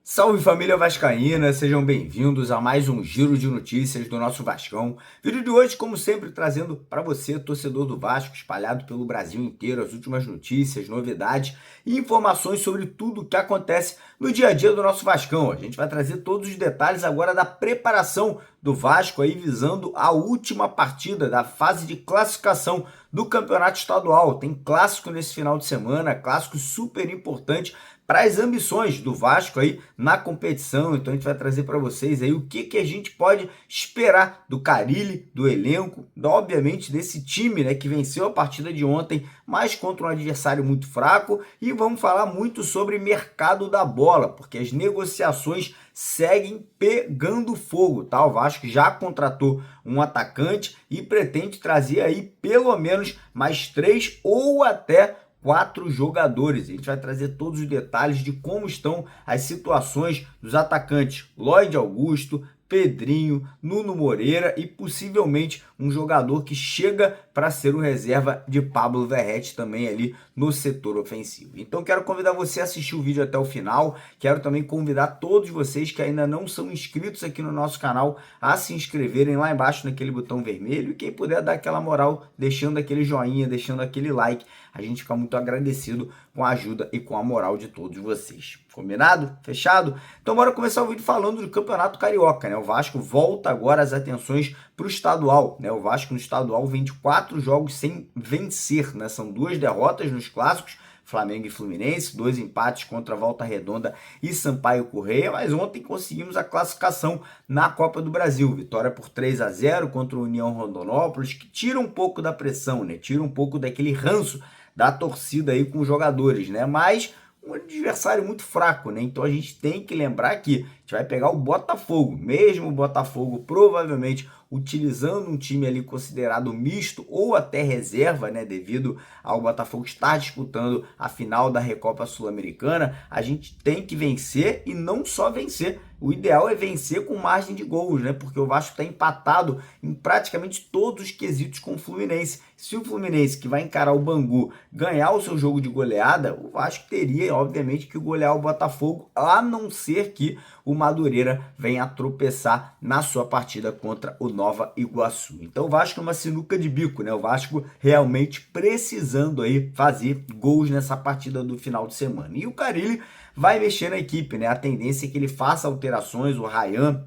Salve família vascaína, sejam bem-vindos a mais um giro de notícias do nosso Vascão. Vídeo de hoje, como sempre, trazendo para você, torcedor do Vasco, espalhado pelo Brasil inteiro, as últimas notícias, novidades e informações sobre tudo o que acontece no dia a dia do nosso Vascão. A gente vai trazer todos os detalhes agora da preparação do Vasco aí visando a última partida da fase de classificação do Campeonato Estadual. Tem clássico nesse final de semana, clássico super importante para as ambições do Vasco aí na competição. Então a gente vai trazer para vocês aí o que a gente pode esperar do Carille, do elenco, obviamente desse time, né, que venceu a partida de ontem, mas contra um adversário muito fraco, e vamos falar muito sobre mercado da bola, porque as negociações seguem pegando fogo, tá? O Vasco já contratou um atacante e pretende trazer aí pelo menos mais 3 ou até 4 jogadores. A gente vai trazer todos os detalhes de como estão as situações dos atacantes Lloyd Augusto, Pedrinho, Nuno Moreira e possivelmente um jogador que chega para ser o reserva de Pablo Verratti também ali no setor ofensivo. Então quero convidar você a assistir o vídeo até o final, quero também convidar todos vocês que ainda não são inscritos aqui no nosso canal a se inscreverem lá embaixo naquele botão vermelho, e quem puder dar aquela moral, deixando aquele joinha, deixando aquele like, a gente fica muito agradecido com a ajuda e com a moral de todos vocês. Combinado? Fechado? Então bora começar o vídeo falando do Campeonato Carioca, né? O Vasco volta agora as atenções para o estadual, né? O Vasco no estadual vem de 4 jogos sem vencer, né? São 2 derrotas nos clássicos, Flamengo e Fluminense, 2 empates contra Volta Redonda e Sampaio Corrêa, mas ontem conseguimos a classificação na Copa do Brasil, vitória por 3-0 contra o União Rondonópolis, que tira um pouco da pressão, né? Tira um pouco daquele ranço da torcida aí com os jogadores, né? Mas um adversário muito fraco, né? Então a gente tem que lembrar que a gente vai pegar o Botafogo, mesmo o Botafogo provavelmente utilizando um time ali considerado misto ou até reserva, né, devido ao Botafogo estar disputando a final da Recopa Sul-Americana. A gente tem que vencer, e não só vencer, o ideal é vencer com margem de gols, né? Porque o Vasco está empatado em praticamente todos os quesitos com o Fluminense. Se o Fluminense, que vai encarar o Bangu, ganhar o seu jogo de goleada, o Vasco teria, obviamente, que golear o Botafogo, a não ser que o Madureira venha a tropeçar na sua partida contra o Nova Iguaçu. Então o Vasco é uma sinuca de bico, né? O Vasco realmente precisando aí fazer gols nessa partida do final de semana. E o Carille vai mexer na equipe, né? A tendência é que ele faça alterações. O Ryan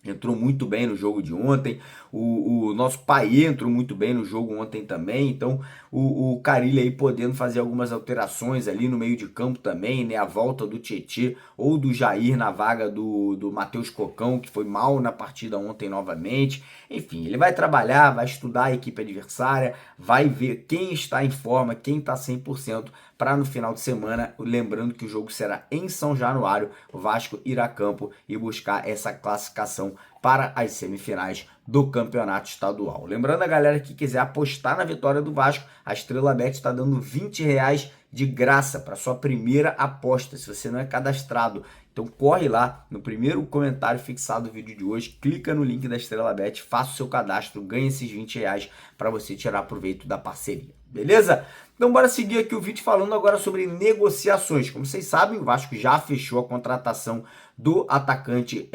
entrou muito bem no jogo de ontem, o nosso Payet entrou muito bem no jogo ontem também, então o Carille aí podendo fazer algumas alterações ali no meio de campo também, né? A volta do Tietê ou do Jair na vaga do Matheus Cocão, que foi mal na partida ontem novamente. Enfim, ele vai trabalhar, vai estudar a equipe adversária, vai ver quem está em forma, quem está 100%, para no final de semana, lembrando que o jogo será em São Januário, o Vasco ir a campo e buscar essa classificação para as semifinais do Campeonato Estadual. Lembrando a galera que quiser apostar na vitória do Vasco, a Estrela Bet está dando R$20 de graça para sua primeira aposta, se você não é cadastrado. Então corre lá no primeiro comentário fixado do vídeo de hoje, clica no link da Estrela Bet, faça o seu cadastro, ganhe esses R$20 para você tirar proveito da parceria. Beleza? Então bora seguir aqui o vídeo falando agora sobre negociações. Como vocês sabem, o Vasco já fechou a contratação do atacante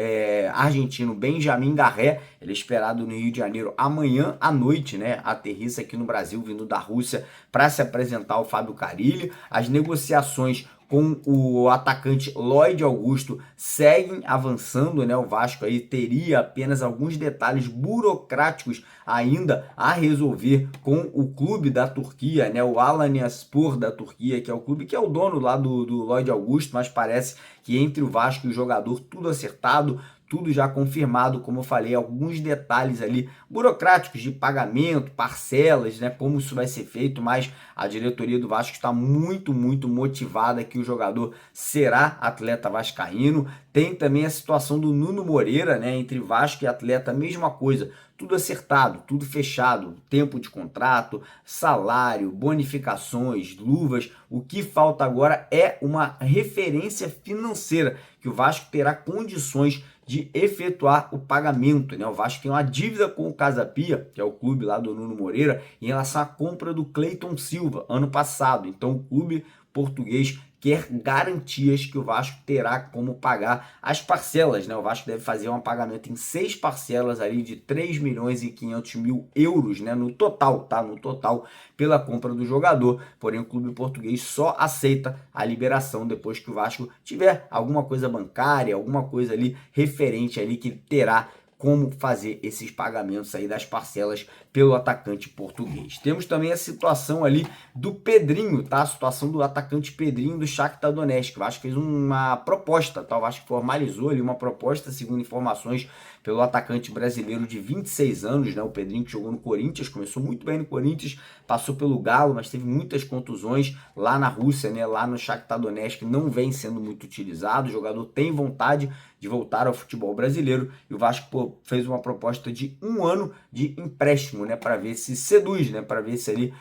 argentino Benjamin Garré. Ele é esperado no Rio de Janeiro amanhã à noite, né? Aterrissa aqui no Brasil, vindo da Rússia, para se apresentar ao Fábio Carille. As negociações com o atacante Lloyd Augusto seguem avançando, né? O Vasco aí teria apenas alguns detalhes burocráticos ainda a resolver com o clube da Turquia, né? O Alanyaspor da Turquia, que é o clube que é o dono lá do Lloyd Augusto, mas parece que entre o Vasco e o jogador tudo acertado, tudo já confirmado, como eu falei, alguns detalhes ali burocráticos de pagamento, parcelas, né, como isso vai ser feito, mas a diretoria do Vasco está muito motivada que o jogador será atleta vascaíno. Tem também a situação do Nuno Moreira, né, entre Vasco e Atleta, mesma coisa, tudo acertado, tudo fechado, tempo de contrato, salário, bonificações, luvas. O que falta agora é uma referência financeira, que o Vasco terá condições de efetuar o pagamento, né? O Vasco tem uma dívida com o Casa Pia, que é o clube lá do Nuno Moreira, em relação à compra do Cleiton Silva, ano passado. Então o clube português quer garantias que o Vasco terá como pagar as parcelas, né? O Vasco deve fazer um pagamento em 6 parcelas ali de 3.500.000 euros, né? No total, tá? No total, pela compra do jogador. Porém, o clube português só aceita a liberação depois que o Vasco tiver alguma coisa bancária, alguma coisa ali referente ali que terá como fazer esses pagamentos aí das parcelas pelo atacante português. Temos também a situação ali do Pedrinho, tá? A situação do atacante Pedrinho do Shakhtar Donetsk. O Vasco fez uma proposta, tá? O Vasco formalizou ali uma proposta, segundo informações, pelo atacante brasileiro de 26 anos, né? O Pedrinho, que jogou no Corinthians, começou muito bem no Corinthians, passou pelo Galo, mas teve muitas contusões lá na Rússia, né? Lá no Shakhtar Donetsk não vem sendo muito utilizado. O jogador tem vontade de voltar ao futebol brasileiro e o Vasco fez uma proposta de 1 ano de empréstimo, né, para ver se seduz, né, para ver se ele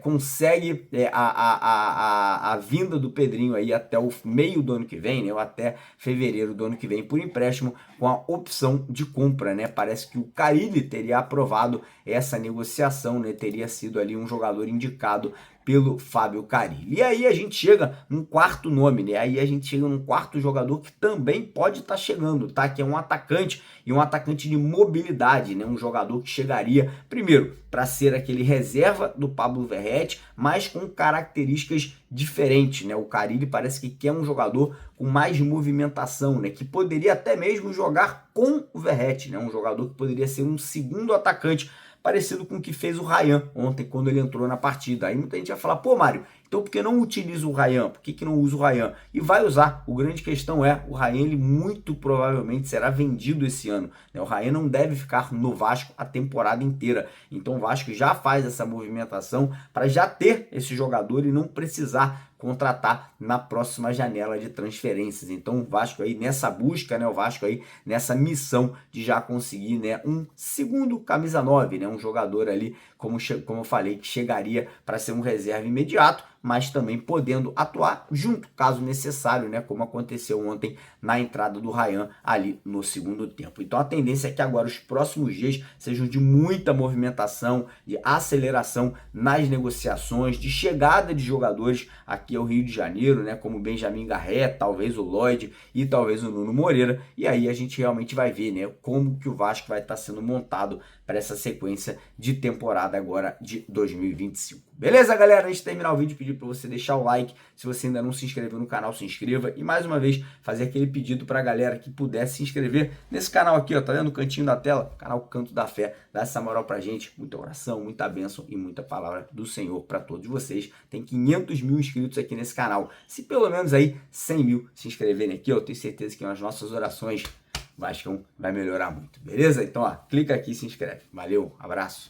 consegue a vinda do Pedrinho aí até o meio do ano que vem, né, ou até fevereiro do ano que vem por empréstimo com a opção de compra, né? Parece que o Carille teria aprovado essa negociação, né, teria sido ali um jogador indicado pelo Fábio Carille. E aí a gente chega num quarto nome, né? Aí a gente chega num quarto jogador que também pode estar chegando, tá? Que é um atacante e um atacante de mobilidade, né? Um jogador que chegaria, primeiro, para ser aquele reserva do Pablo Verratti, mas com características diferentes, né? O Carille parece que quer um jogador com mais movimentação, né? Que poderia até mesmo jogar com o Verratti, né? Um jogador que poderia ser um segundo atacante, parecido com o que fez o Ryan ontem quando ele entrou na partida. Aí muita gente vai falar, pô Mário, então por que não utiliza o Ryan? Por que não usa o Ryan? E vai usar. A grande questão é, o Ryan ele muito provavelmente será vendido esse ano, né? O Ryan não deve ficar no Vasco a temporada inteira. Então o Vasco já faz essa movimentação para já ter esse jogador e não precisar contratar na próxima janela de transferências. Então o Vasco aí nessa busca, né, o Vasco aí nessa missão de já conseguir, né, um segundo camisa 9, né, um jogador ali, como eu falei, que chegaria para ser um reserva imediato, mas também podendo atuar junto, caso necessário, né, como aconteceu ontem na entrada do Ryan ali no segundo tempo. Então a tendência é que agora os próximos dias sejam de muita movimentação, de aceleração nas negociações, de chegada de jogadores aqui ao Rio de Janeiro, né, como Benjamin Garrett, talvez o Lloyd e talvez o Nuno Moreira, e aí a gente realmente vai ver, né, como que o Vasco vai estar sendo montado para essa sequência de temporada agora de 2025. Beleza, galera? Antes de terminar o vídeo, pedir para você deixar o like. Se você ainda não se inscreveu no canal, se inscreva. E mais uma vez, fazer aquele pedido para a galera que pudesse se inscrever nesse canal aqui, ó. Tá vendo no cantinho da tela? Canal Canto da Fé. Dá essa moral pra gente. Muita oração, muita bênção e muita palavra do Senhor para todos vocês. Tem 500 mil inscritos aqui nesse canal. Se pelo menos aí 100 mil se inscreverem aqui, eu tenho certeza que nas nossas orações o Vascão vai melhorar muito. Beleza? Então, ó, clica aqui e se inscreve. Valeu, abraço.